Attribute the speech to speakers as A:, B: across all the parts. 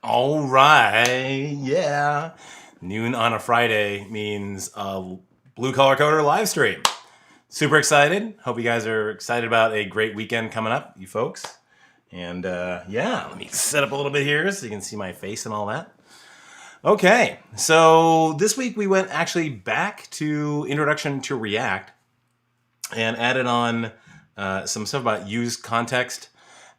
A: All right, yeah. Noon on a Friday means a Blue Collar Coder live stream. Super excited. Hope you guys are excited about a great weekend coming up, you folks. And yeah, let me set up a little bit here so you can see my face and all that. Okay, so this week we went actually back to Introduction to React and added on some stuff about use context.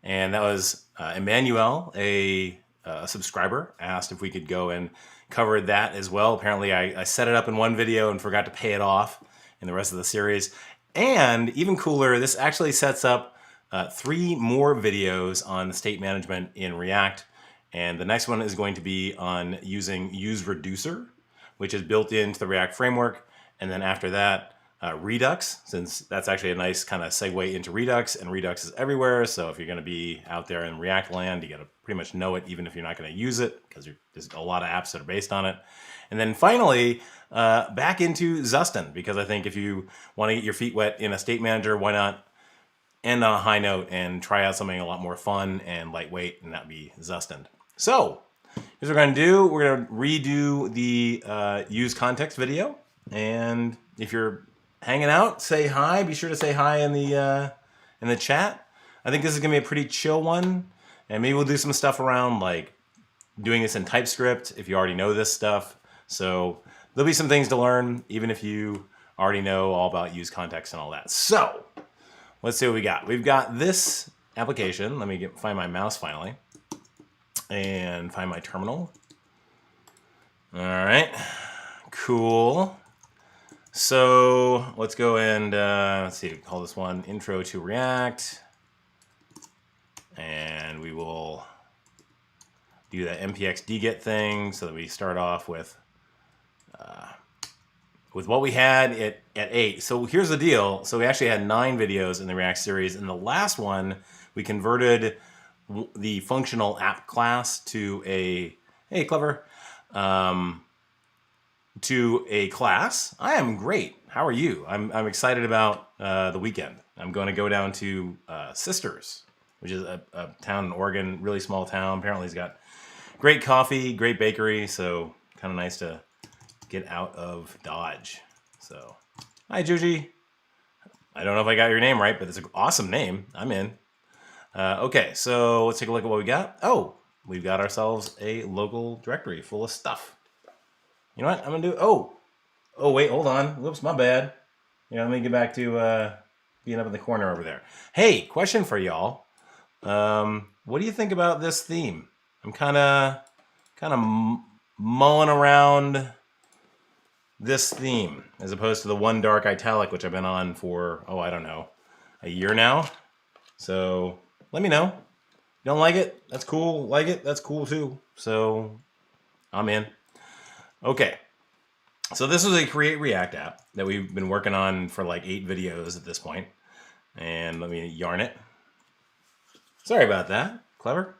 A: And that was Emmanuel, a subscriber, asked if we could go and cover that as well. Apparently I set it up in one video and forgot to pay it off in the rest of the series. And even cooler, this actually sets up 3 more videos on state management in React. And the next one is going to be on using use reducer, which is built into the React framework. And then after that, Redux, since that's actually a nice kind of segue into Redux, and Redux is everywhere. So if you're going to be out there in React land, you got to pretty much know it, even if you're not going to use it, because there's a lot of apps that are based on it. And then finally, back into Zustin, because I think if you want to get your feet wet in a state manager, why not end on a high note and try out something a lot more fun and lightweight, and that'd be Zustin. So here's what we're going to do. We're going to redo the use context video. And if you're hanging out, say hi. Be sure to say hi in the chat. I think this is going to be a pretty chill one. And maybe we'll do some stuff around like doing this in TypeScript if you already know this stuff. So there'll be some things to learn, even if you already know all about use context and all that. So let's see what we got. We've got this application. Let me find my mouse finally and find my terminal. All right, cool. So let's go and let's see, call this one Intro to React. And we will do that npx dget thing so that we start off with what we had at 8. So here's the deal. So we actually had 9 videos in the React series. In the last one, we converted the functional app class to a, hey, clever, to a class. I am great. How are you? I'm excited about the weekend. I'm going to go down to Sisters, which is a town in Oregon, really small town. Apparently it's got great coffee, great bakery, so kind of nice to get out of Dodge. So, hi, Juji. I don't know if I got your name right, but it's an awesome name. I'm in. Okay, so let's take a look at what we got. Oh, we've got ourselves a local directory full of stuff. You know what I'm going to do? Oh, wait, hold on. Whoops, my bad. Yeah, let me get back to being up in the corner over there. Hey, question for y'all. What do you think about this theme? I'm kind of mulling around this theme as opposed to the one dark italic, which I've been on for, I don't know, a year now. So let me know. You don't like it? That's cool. Like it? That's cool too. So I'm in. Okay. So this was a Create React app that we've been working on for like 8 videos at this point. And let me yarn it. Sorry about that. Clever.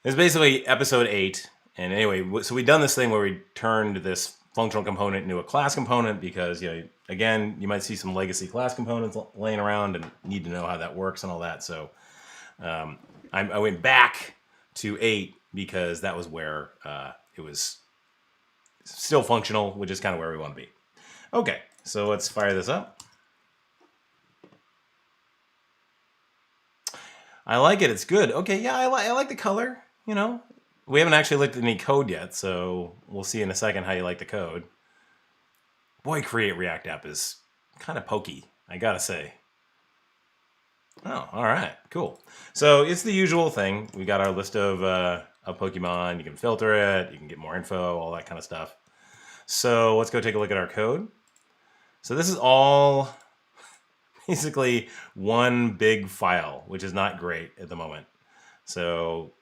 A: It's basically episode 8. And anyway, so we've done this thing where we turned this functional component into a class component because, again, you might see some legacy class components laying around and need to know how that works and all that. So I went back to 8 because that was where it was still functional, which is kind of where we want to be. Okay, so let's fire this up. I like it. It's good. Okay, yeah, I like the color, We haven't actually looked at any code yet, so we'll see in a second how you like the code. Boy, Create React app is kind of pokey, I gotta say. Oh, all right, cool. So it's the usual thing. We got our list of Pokemon. You can filter it. You can get more info, all that kind of stuff. So let's go take a look at our code. So this is all basically one big file, which is not great at the moment. So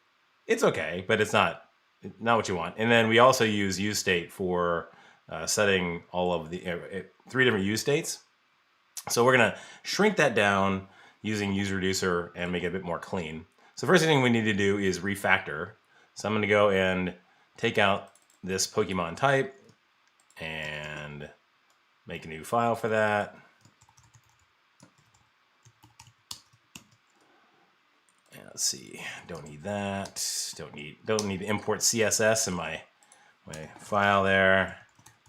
A: it's okay, but it's not what you want. And then we also use useState for setting all of the 3 different use states. So we're going to shrink that down using use reducer and make it a bit more clean. So first thing we need to do is refactor. So I'm going to go and take out this Pokemon type and make a new file for that. Let's see. Don't need that. Don't need to import CSS in my file there.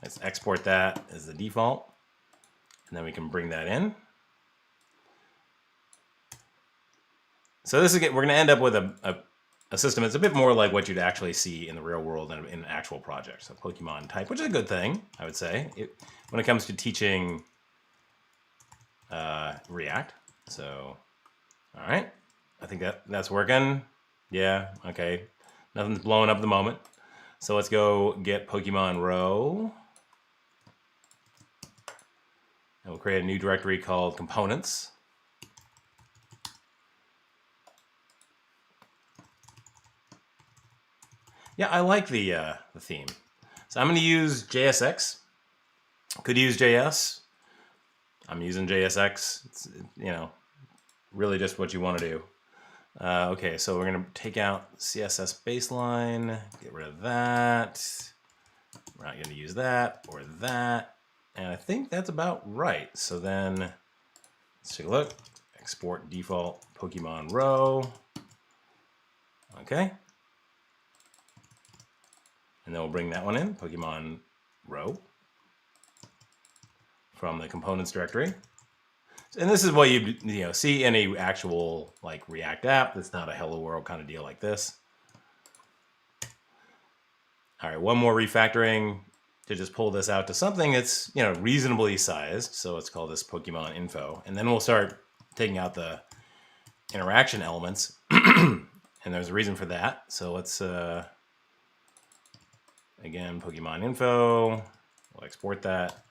A: Let's export that as the default, and then we can bring that in. So this is we're going to end up with a system that's a bit more like what you'd actually see in the real world in an actual project. So Pokemon type, which is a good thing, I would say, when it comes to teaching React. So, all right, I think that's working. Yeah, okay, nothing's blowing up at the moment. So let's go get Pokemon row, and we'll create a new directory called components. Yeah, I like the theme. So I'm going to use JSX. Could use JS. I'm using JSX. It's, you know, really just what you want to do. Okay, so we're going to take out CSS baseline, get rid of that. We're not going to use that or that. And I think that's about right. So then let's take a look. Export default Pokemon row. Okay. And then we'll bring that one in, Pokemon row, from the components directory. And this is what you see in a actual like React app. That's not a hello world kind of deal like this. All right, one more refactoring to just pull this out to something that's reasonably sized. So let's call this Pokemon info, and then we'll start taking out the interaction elements. And there's a reason for that. So let's again, Pokemon info, we'll export that.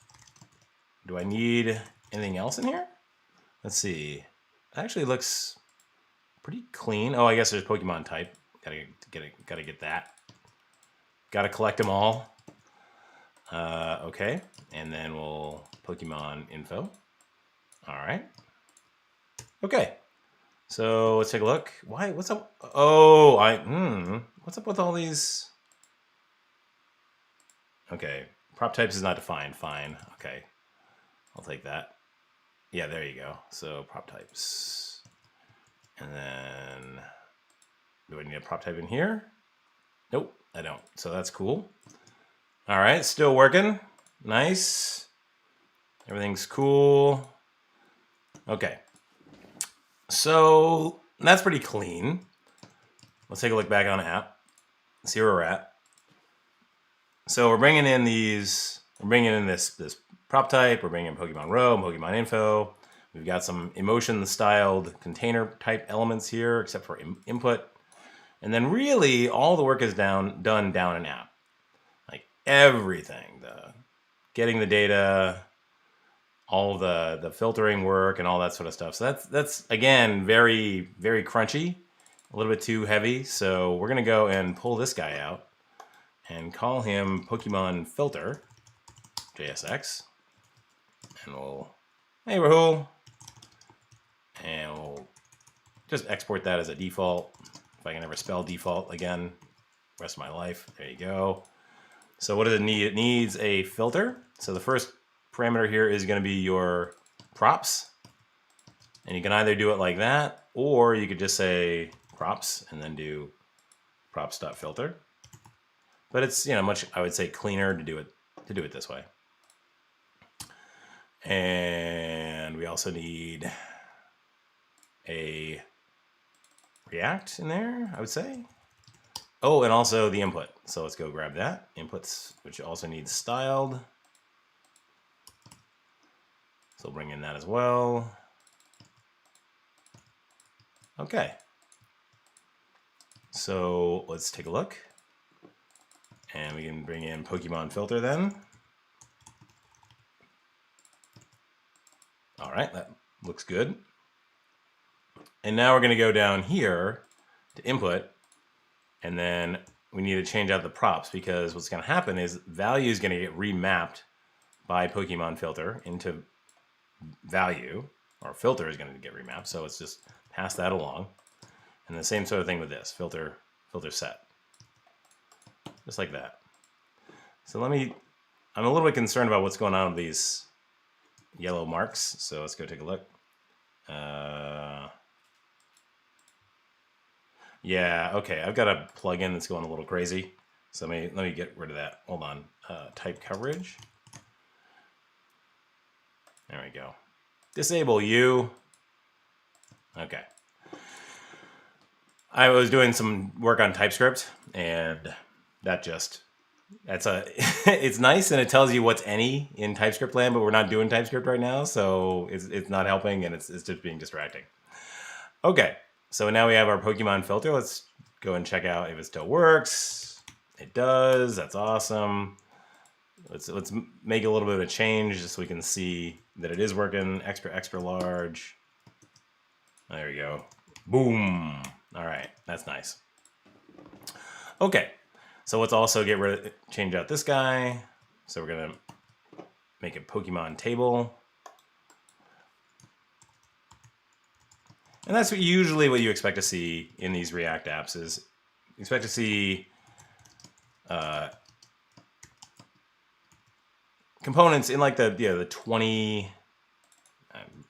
A: Do I need anything else in here? Let's see. It actually looks pretty clean. Oh, I guess there's Pokemon type. Gotta get that. Gotta collect them all. Okay, and then we'll Pokemon info. All right. Okay. So let's take a look. Why? What's up? Oh, what's up with all these? Okay, prop types is not defined. Fine. Okay, I'll take that. Yeah, there you go. So prop types. And then, do I need a prop type in here? Nope, I don't. So that's cool. All right, still working. Nice. Everything's cool. Okay. So that's pretty clean. Let's take a look back on app. See where we're at. So we're bringing in this prop type. We're bringing in Pokemon row and Pokemon info. We've got some emotion-styled container type elements here, except for input. And then really all the work is done down in app. Like everything, getting the data, all the filtering work and all that sort of stuff. So that's again very, very crunchy, a little bit too heavy. So we're gonna go and pull this guy out and call him Pokemon filter JSX, and we'll hey Rahul, and we'll just export that as a default. If I can ever spell default again, rest of my life. There you go. So what does it need? It needs a filter. So the first parameter here is going to be your props, and you can either do it like that, or you could just say props and then do props.filter. But it's much, I would say, cleaner to do it this way. And we also need a React in there, I would say. Oh, and also the input. So let's go grab that. Inputs, which also needs styled. So bring in that as well. Okay. So let's take a look. And we can bring in Pokemon filter then. All right, that looks good. And now we're going to go down here to input, and then we need to change out the props, because what's going to happen is value is going to get remapped by Pokemon filter into value, or filter is going to get remapped. So let's just pass that along. And the same sort of thing with this filter set, just like that. So I'm a little bit concerned about what's going on with these yellow marks. So let's go take a look. Yeah, okay. I've got a plugin that's going a little crazy. So let me get rid of that. Hold on. Type coverage. There we go. Disable you. Okay. I was doing some work on TypeScript, and that's it's nice, and it tells you what's any in TypeScript land, but we're not doing TypeScript right now, so it's not helping, and it's just being distracting. Okay, so now we have our Pokemon filter. Let's go and check out if it still works. It does. That's awesome. Let's make a little bit of a change just so we can see that it is working. Extra large. There we go. Boom. All right, that's nice. Okay, so let's also change out this guy. So we're gonna make a Pokemon table. And that's usually what you expect to see in these React apps is you expect to see components in like the 20.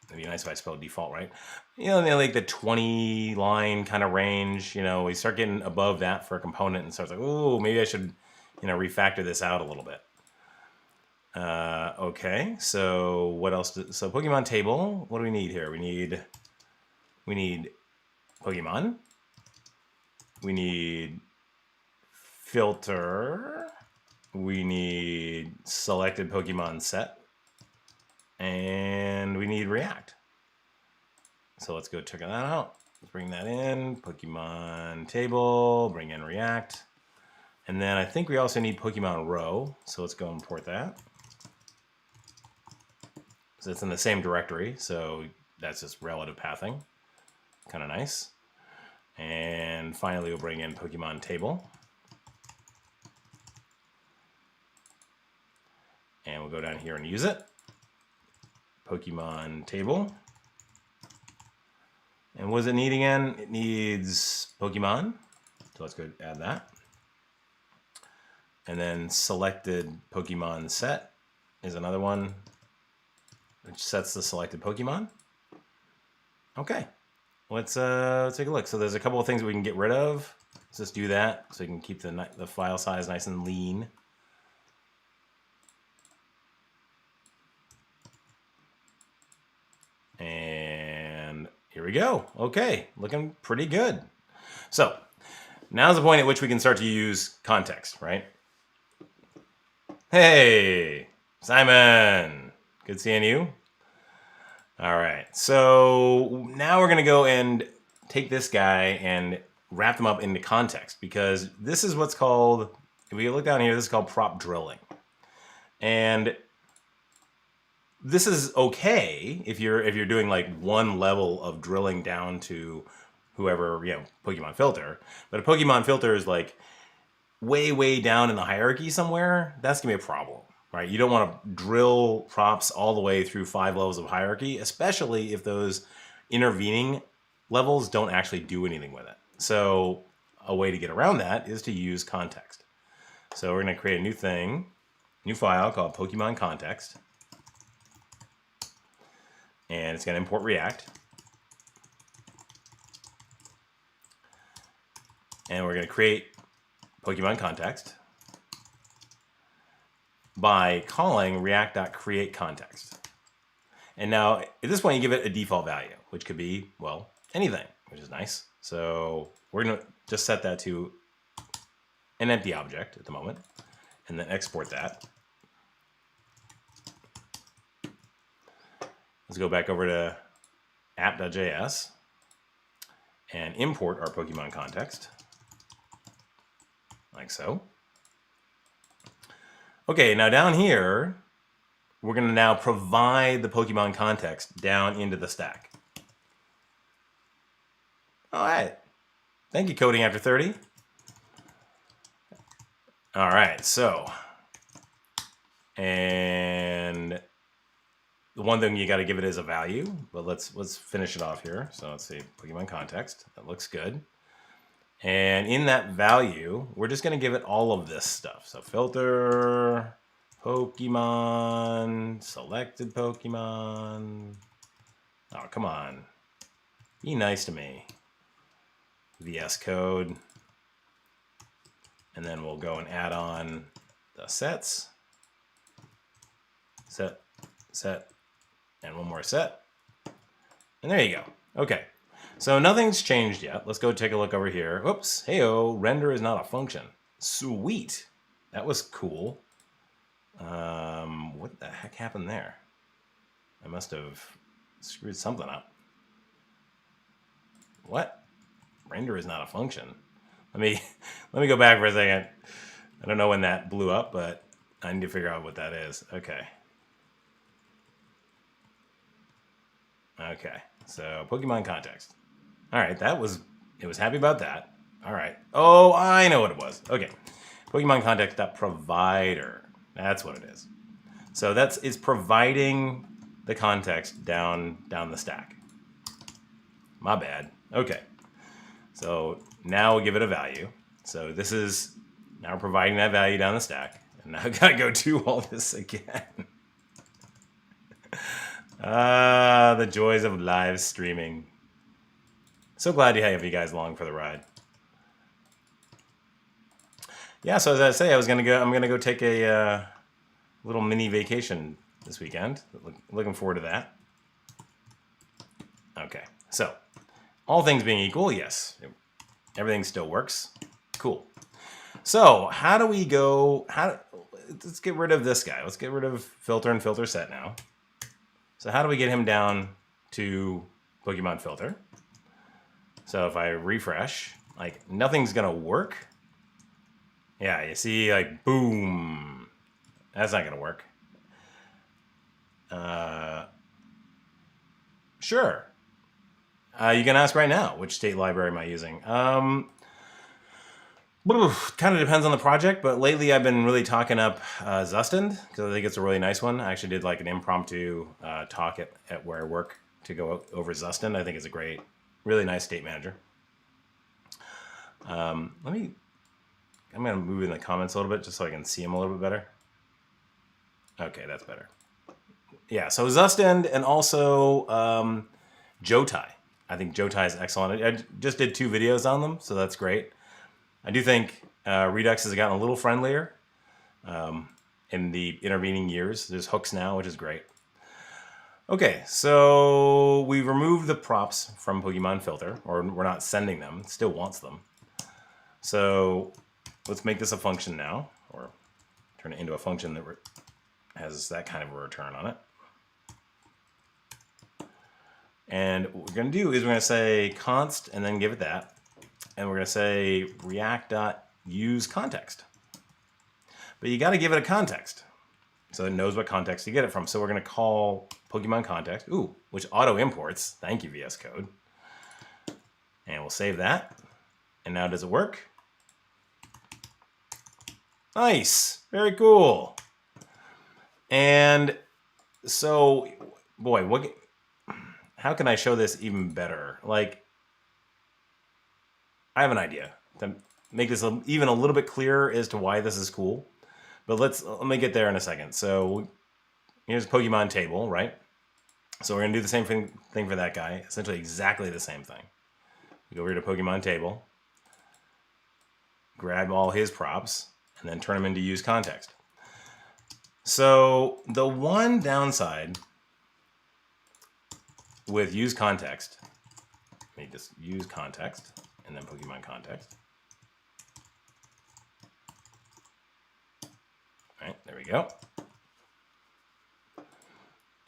A: It'd be nice if I spelled default right. You know, like the 20 line kind of range. You know, we start getting above that for a component, and starts like, oh, maybe I should, refactor this out a little bit. Okay, so what else? So Pokemon table. What do we need here? We need Pokemon. We need filter. We need selected Pokemon set. And we need React. So let's go check that out. Let's bring that in. Pokemon table, bring in React. And then I think we also need Pokemon row. So let's go import that. So it's in the same directory. So that's just relative pathing. Kind of nice. And finally, we'll bring in Pokemon table. And we'll go down here and use it. Pokemon table. And what does it need again? It needs Pokemon. So let's go add that. And then selected Pokemon set is another one, which sets the selected Pokemon. Okay, let's take a look. So there's a couple of things we can get rid of. Let's just do that so we can keep the file size nice and lean. And here we go. Okay, looking pretty good. So now's the point at which we can start to use context, right? Hey, Simon, good seeing you. All right, so now we're gonna go and take this guy and wrap them up into context, because this is what's called, if we look down here, this is called prop drilling. And this is okay if you're doing like one level of drilling down to whoever, Pokemon filter. But a Pokemon filter is like way down in the hierarchy somewhere. That's gonna be a problem, right? You don't want to drill props all the way through 5 levels of hierarchy, especially if those intervening levels don't actually do anything with it. So a way to get around that is to use context. So we're gonna create a new file called Pokemon context. And it's going to import React. And we're going to create Pokemon context by calling react.createContext. And now, at this point, you give it a default value, which could be, well, anything, which is nice. So we're going to just set that to an empty object at the moment, and then export that. Let's go back over to app.js and import our Pokemon context, like so. Okay, now down here, we're going to now provide the Pokemon context down into the stack. All right. Thank you, Coding After 30. All right, so, and the one thing you got to give it is a value, but let's finish it off here. So let's see, Pokemon context. That looks good. And in that value, we're just going to give it all of this stuff. So filter, Pokemon, selected Pokemon. Oh, come on. Be nice to me. VS Code. And then we'll go and add on the sets. Set, set, and one more set. And there you go. Okay. So nothing's changed yet. Let's go take a look over here. Oops. Hey-oh, render is not a function. Sweet. That was cool. What the heck happened there? I must have screwed something up. What? Render is not a function. Let me go back for a second. I don't know when that blew up, but I need to figure out what that is. Okay. Okay. So Pokemon context. All right, it was happy about that. All right. Oh, I know what it was. Okay. Pokemon context.provider. That's what it is. So it's providing the context down the stack. My bad. Okay. So now we'll give it a value. So this is now we're providing that value down the stack. And now I've got to go do all this again. The joys of live streaming. So glad to have you guys along for the ride. Yeah, so as I say, I'm gonna go take a little mini vacation this weekend. Looking forward to that. Okay, so all things being equal, yes, everything still works. Cool. So how do we go? Let's get rid of this guy. Let's get rid of filter and filter set now. So how do we get him down to Pokemon filter? So if I refresh, like nothing's gonna work. Yeah, you see, like boom. That's not gonna work. Sure. You can ask right now, which state library am I using? Kind of depends on the project, but lately I've been really talking up Zustand because I think it's a really nice one. I actually did like an impromptu talk at where I work to go over Zustand. I think it's a great, really nice state manager. I'm going to move in the comments a little bit just so I can see them a little bit better. Okay, that's better. Yeah, so Zustand and also Jotai. I think Jotai is excellent. I just did 2 videos on them, so that's great. I do think Redux has gotten a little friendlier in the intervening years. There's hooks now, which is great. Okay, so we removed the props from Pokemon filter, or we're not sending them. It still wants them. So let's make this a function now, or turn it into a function that has that kind of a return on it. And what we're going to do is we're going to say const and then give it that. And we're going to say react.useContext. But you got to give it a context so it knows what context to get it from. So we're going to call Pokemon context, which auto imports. Thank you, VS Code. And we'll save that. And now does it work? Nice. Very cool. And so, boy, how can I show this even better? Like, I have an idea to make this even a little bit clearer as to why this is cool. But let me get there in a second. So here's Pokemon table, right? So we're going to do the same thing for that guy. Essentially exactly the same thing. We go over to Pokemon table, grab all his props, and then turn them into use context. So the one downside with use context, let me just use context and then Pokemon context. All right, there we go.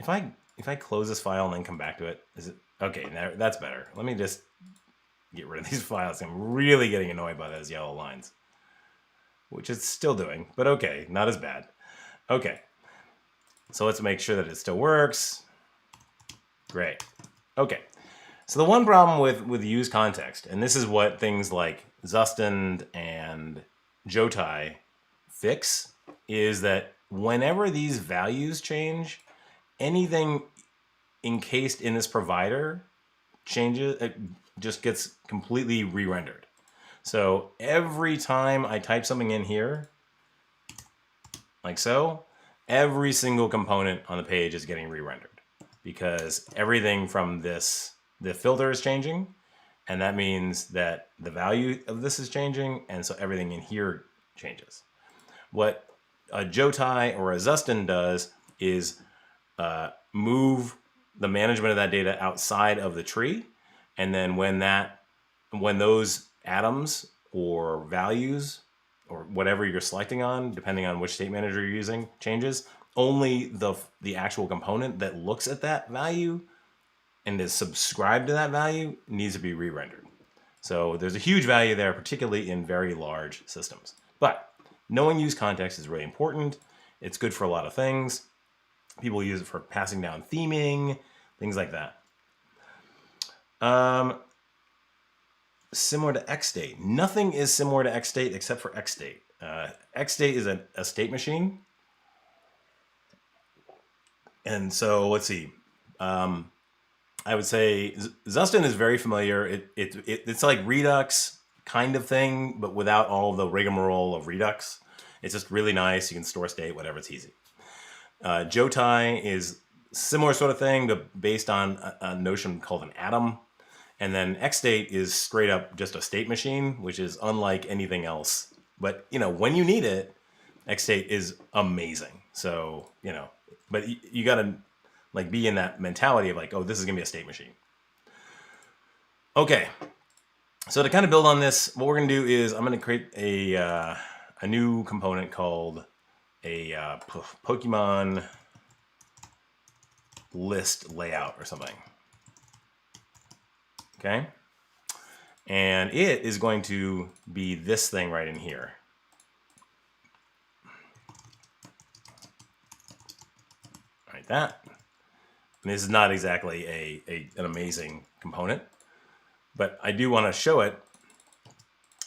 A: If I close this file and then come back to it, is it okay? That's better. Let me just get rid of these files. I'm really getting annoyed by those yellow lines, which it's still doing, but okay, not as bad. Okay, so let's make sure that it still works. Great. Okay, so the one problem with use context, and this is what things like Zustand and Jotai fix, is that whenever these values change, anything encased in this provider changes, it just gets completely re-rendered. So every time I type something in here, like so, every single component on the page is getting re-rendered because everything from the filter is changing, And that means that the value of this is changing, and so everything in here changes. What a Jotai or a Zuston does is move the management of that data outside of the tree, and then when those atoms or values or whatever you're selecting on, depending on which state manager you're using, changes, only the actual component that looks at that value and is subscribed to that value needs to be re-rendered. So there's a huge value there, particularly in very large systems. But knowing use context is really important. It's good for a lot of things. People use it for passing down theming, things like that. Similar to XState. Nothing is similar to XState except for XState. XState is a state machine. And so let's see. I would say Zuston is very familiar. It's like Redux kind of thing, but without all the rigmarole of Redux. It's just really nice. You can store state, whatever, it's easy. Jotai is similar sort of thing, but based on a notion called an atom. And then XState is straight up just a state machine, which is unlike anything else. But, when you need it, XState is amazing. So, but you got to be in that mentality of oh, this is going to be a state machine. Okay. So to kind of build on this, what we're going to do is I'm going to create a new component called a Pokemon list layout or something. Okay. And it is going to be this thing right in here. Like that. And this is not exactly an amazing component, but I do want to show it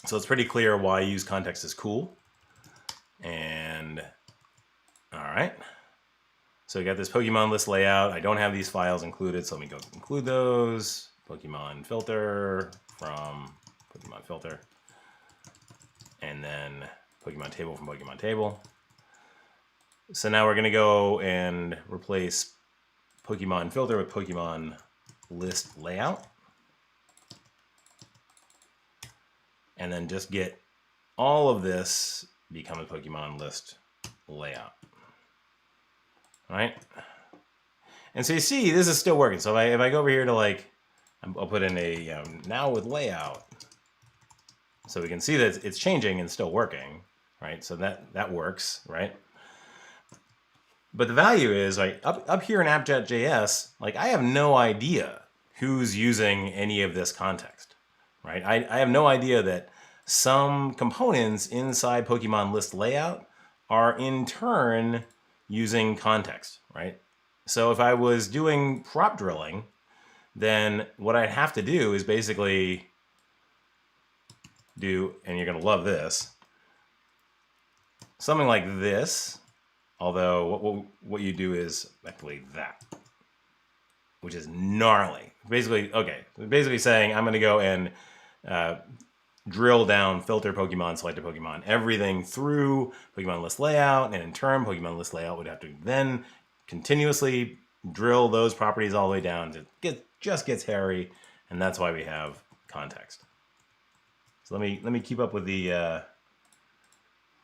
A: so it's pretty clear why use context is cool. And all right. So we got this Pokemon list layout. I don't have these files included, so let me go include those. Pokemon filter from Pokemon filter. And then Pokemon table from Pokemon table. So now we're going to go and replace Pokemon filter with Pokemon list layout. And then just get all of this become a Pokemon list layout. All right. And so you see, this is still working. So if I go over here to I'll put in a now with layout. So we can see that it's changing and still working, right? So that works, right? But the value is up here in app.js, I have no idea who's using any of this context, right? I have no idea that some components inside Pokemon list layout are in turn using context, right? So if I was doing prop drilling, then what I'd have to do is basically do, and you're going to love this, something like this, although what you do is actually that, which is gnarly. Basically saying I'm going to go and drill down, filter Pokemon, select a Pokemon, everything through Pokemon list layout, and in turn, Pokemon list layout would have to then continuously drill those properties all the way down. It just gets hairy, and that's why we have context. So let me keep up with the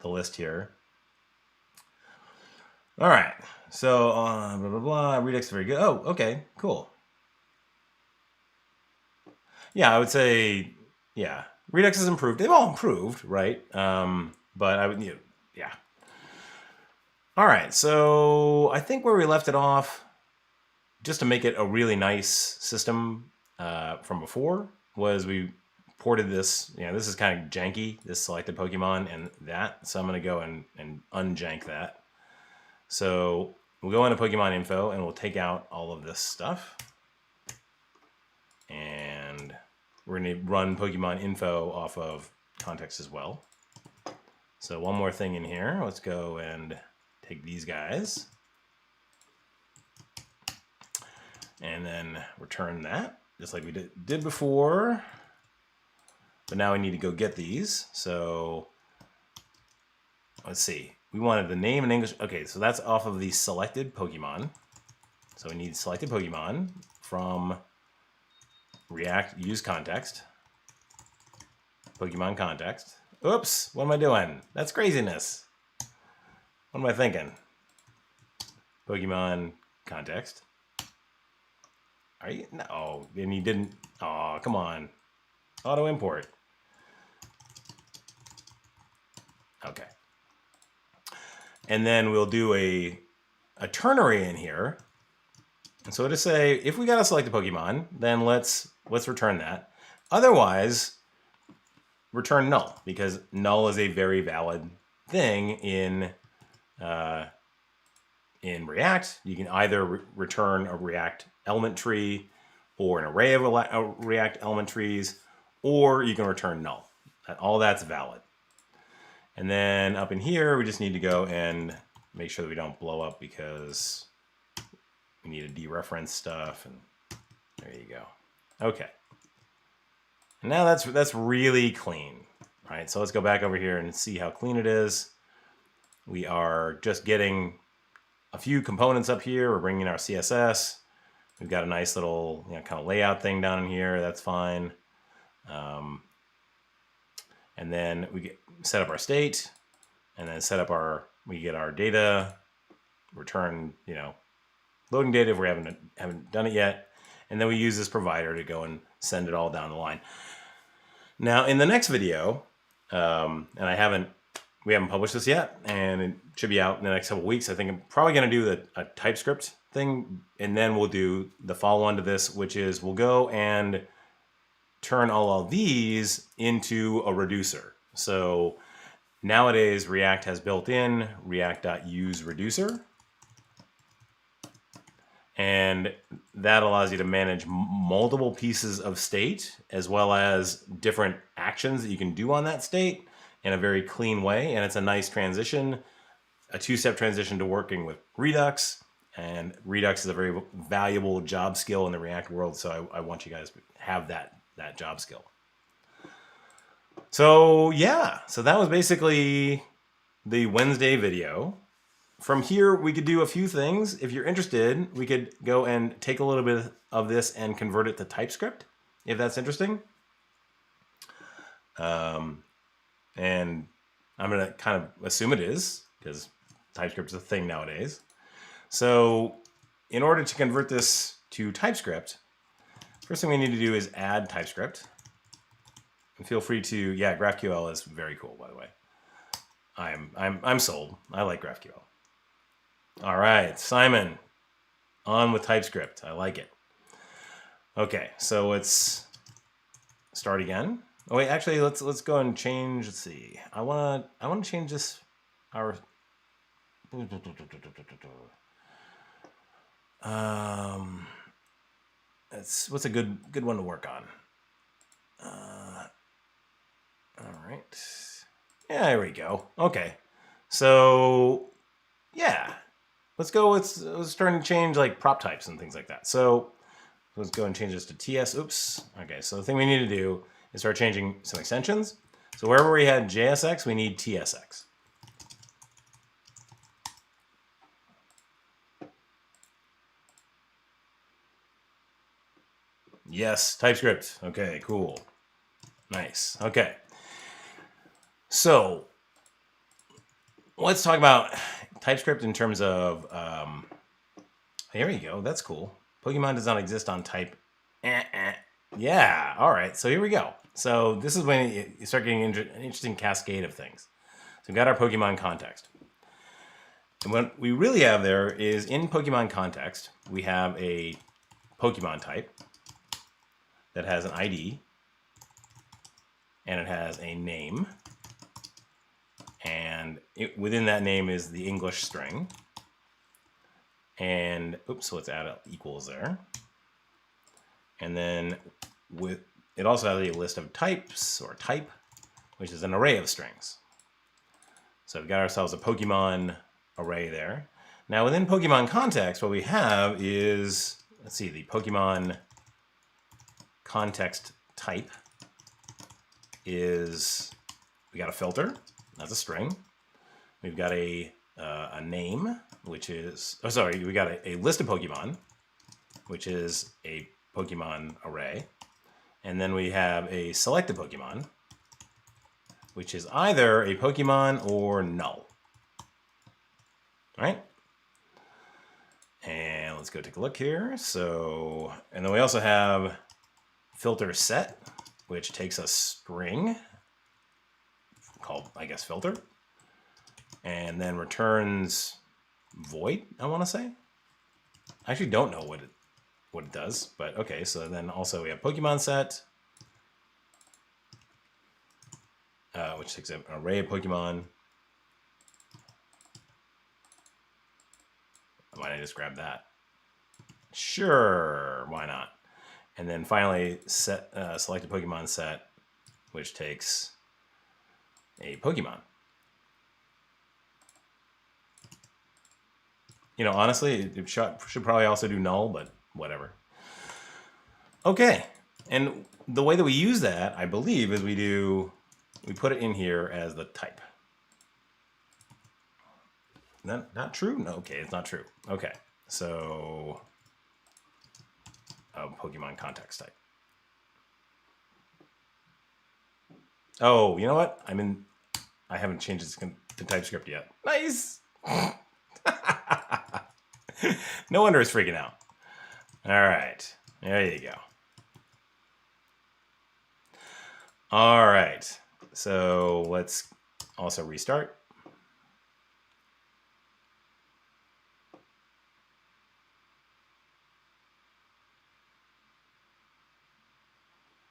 A: list here. All right, so blah blah blah. Redux is very good. Oh, okay, cool. Yeah, I would say Redux has improved. They've all improved, right? But I would, yeah. All right, so I think where we left it off, just to make it a really nice system from before, was we ported this. This is kind of janky, this selected Pokemon and that. So I'm going to go and unjank that. So we'll go into Pokemon info and we'll take out all of this stuff. And we're going to run Pokemon info off of context as well. So one more thing in here. Let's go and take these guys. And then return that, just like we did before. But now we need to go get these. So let's see. We wanted the name in English. Okay, so that's off of the selected Pokemon. So we need selected Pokemon from React use context. Pokemon context. Oops, what am I doing? That's craziness. What am I thinking? Pokemon context. Are you? No, and you didn't. Oh, come on. Auto import. Okay. And then we'll do a ternary in here. And so to say, if we got to select a Pokemon, then let's return that. Otherwise, return null, because null is a very valid thing in React. You can either return a React element tree or an array of React element trees, or you can return null. All that's valid. And then up in here, we just need to go and make sure that we don't blow up, because we need to dereference stuff. And there you go. Okay. And now that's really clean, right? So let's go back over here and see how clean it is. We are just getting a few components up here. We're bringing our CSS. We've got a nice little kind of layout thing down in here. That's fine. And then we set up our state, and then set up we get our data, return, loading data if we haven't done it yet. And then we use this provider to go and send it all down the line. Now in the next video, and we haven't published this yet, and it should be out in the next couple weeks. I think I'm probably going to do a TypeScript thing, and then we'll do the follow-on to this, which is we'll go and turn all of these into a reducer. So nowadays React has built in react.useReducer, and that allows you to manage multiple pieces of state as well as different actions that you can do on that state in a very clean way. And it's a nice transition, a two-step transition to working with Redux. And Redux is a very valuable job skill in the React world, so I want you guys to have that job skill. So yeah, so that was basically the Wednesday video. From here, we could do a few things. If you're interested, we could go and take a little bit of this and convert it to TypeScript, if that's interesting. And I'm going to kind of assume it is, because TypeScript is a thing nowadays. So in order to convert this to TypeScript, first thing we need to do is add TypeScript. And feel free to, GraphQL is very cool, by the way. I'm sold. I like GraphQL. All right, Simon, on with TypeScript. I like it. Okay, so let's start again. Oh wait, actually, let's go and change. Let's see. I want to change this. What's a good one to work on? All right. Yeah, there we go. Okay. So yeah, let's go. Let's start and change like prop types and things like that. So let's go and change this to TS. Oops. Okay. So the thing we need to do is start changing some extensions. So wherever we had JSX, we need TSX. Yes, TypeScript. Okay, cool. Nice. Okay. So let's talk about TypeScript in terms of, here we go. That's cool. Pokemon does not exist on type. Yeah. All right. So here we go. So this is when you start getting an interesting cascade of things. So we've got our Pokemon context. And what we really have there is in Pokemon context, we have a Pokemon type that has an ID, and it has a name, and within that name is the English string. And oops, so let's add equals there. And then it also has a list of types, or type, which is an array of strings. So we've got ourselves a Pokemon array there. Now within Pokemon context, what we have is, let's see, the Pokemon context type is, we got a filter, that's a string. We've got a name, which is, we got a list of Pokemon, which is a Pokemon array. And then we have a select a Pokemon, which is either a Pokemon or null. All right? And let's go take a look here. So, and then we also have filter set, which takes a string called, I guess, filter, and then returns void, I want to say. I actually don't know what it does, but okay. So then also we have Pokemon set, which takes an array of Pokemon. Why don't I just grab that? Sure, why not? And then finally, select a Pokemon set, which takes a Pokemon. You know, honestly, it should probably also do null, but whatever. Okay, and the way that we use that, I believe, is we put it in here as the type. Not true? No, okay, it's not true. Okay, so Pokemon context type. Oh, you know what? I haven't changed it to TypeScript yet. Nice. No wonder it's freaking out. All right, there you go. All right, so let's also restart.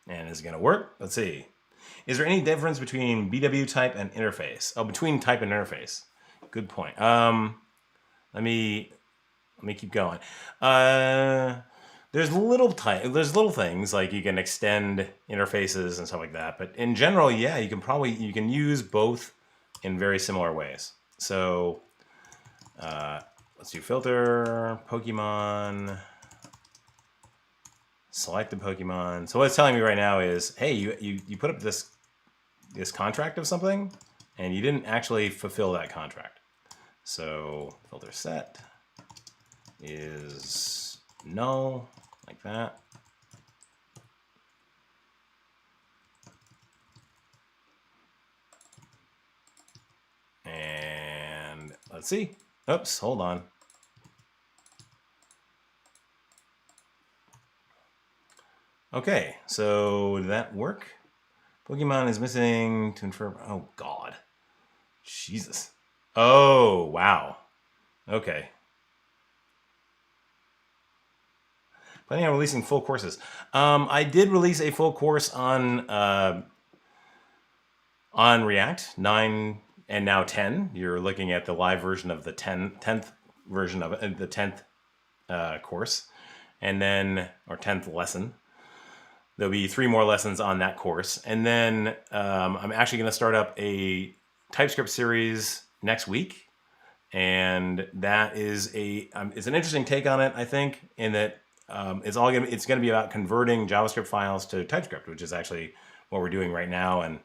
A: And is it going to work? Let's see. Is there any difference between BW type and interface? Oh, between type and interface. Good point. Let me keep going. There's little things like you can extend interfaces and stuff like that, but in general, yeah, you can use both in very similar ways. So let's do filter Pokemon. Select a Pokemon. So what it's telling me right now is, hey, you put up this contract of something, and you didn't actually fulfill that contract. So filter set is null, like that. And let's see. Oops, hold on. Okay, so did that work? Pokemon is missing to infer. Oh, God. Jesus. Oh, wow. Okay. Planning on releasing full courses. I did release a full course on React 9 and now 10. You're looking at the live version of the 10th version of it, the 10th course, and then, or 10th lesson. There'll be 3 more lessons on that course. And then I'm actually going to start up a TypeScript series next week. And that is it's an interesting take on it, I think, in that it's going to be about converting JavaScript files to TypeScript, which is actually what we're doing right now and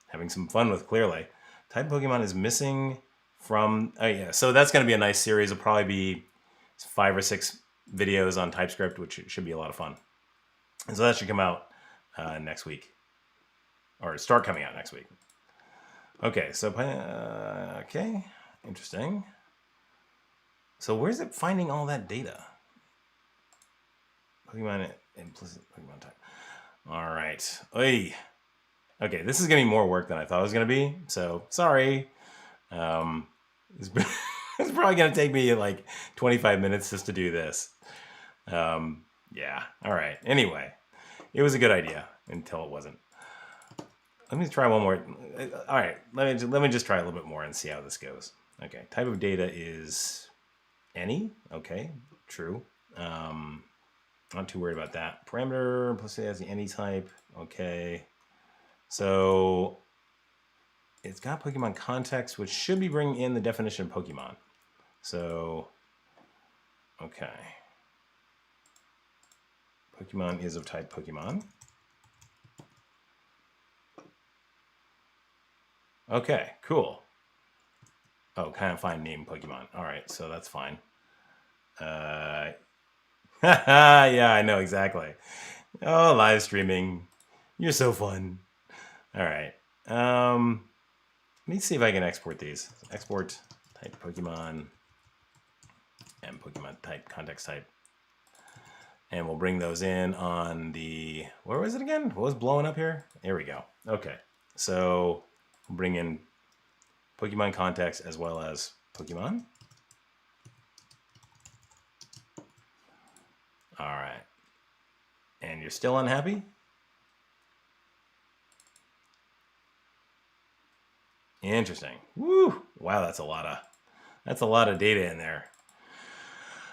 A: having some fun with, clearly. Type Pokemon is missing from, oh yeah, so that's going to be a nice series. It'll probably be 5 or 6 videos on TypeScript, which should be a lot of fun. And so that should come out next week, or start coming out next week. Okay, so okay, interesting. So where's it finding all that data? Pokemon implicit Pokemon type. All right. Oy. Okay, this is gonna be more work than I thought it was gonna be. So sorry. It's probably gonna take me like 25 minutes just to do this. Yeah. All right. Anyway, it was a good idea until it wasn't. Let me try one more. All right. Let me just try a little bit more and see how this goes. Okay. Type of data is any. Okay. True. Not too worried about that. Parameter plus it has the any type. Okay. So it's got Pokemon context, which should be bringing in the definition of Pokemon. So, okay. Pokemon is of type Pokemon. Okay, cool. Oh, kind of fine name Pokemon. All right, so that's fine. Yeah, I know exactly. Oh, live streaming. You're so fun. All right. Let me see if I can export these. Export type Pokemon and Pokemon type context type. And we'll bring those in on the, where was it again? What was blowing up here? There we go. Okay. So we'll bring in Pokemon context as well as Pokemon. All right. And you're still unhappy? Interesting. Woo! Wow, that's a lot of data in there.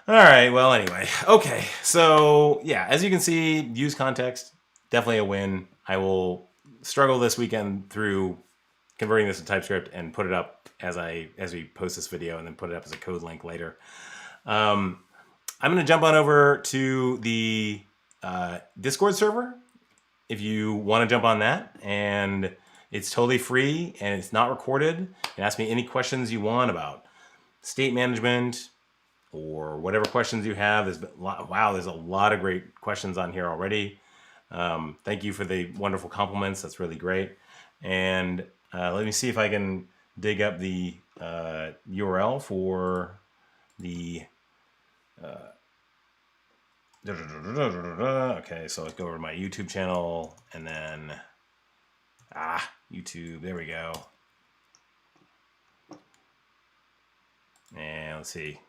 A: All right. Well, anyway. Okay. So yeah, as you can see, use context, definitely a win. I will struggle this weekend through converting this to TypeScript and put it up as we post this video, and then put it up as a code link later. I'm going to jump on over to the Discord server if you want to jump on that, and it's totally free and it's not recorded. And ask me any questions you want about state management or whatever questions you have. There's a lot of great questions on here already. Thank you for the wonderful compliments. That's really great. And let me see if I can dig up the URL for the okay, so let's go over to my YouTube channel, and then YouTube, there we go. And let's see,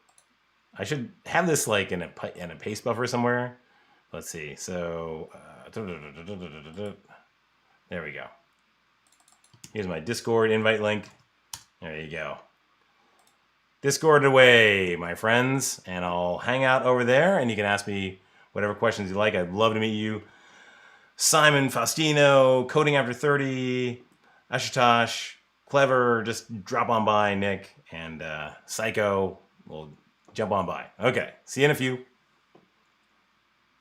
A: I should have this like in a paste buffer somewhere. Let's see, so there we go. Here's my Discord invite link. There you go. Discord away, my friends, and I'll hang out over there, and you can ask me whatever questions you like. I'd love to meet you. Simon, Faustino, Coding After 30, Ashutosh, Clever, just drop on by, Nick, and Psycho will jump on by. Okay, see you in a few.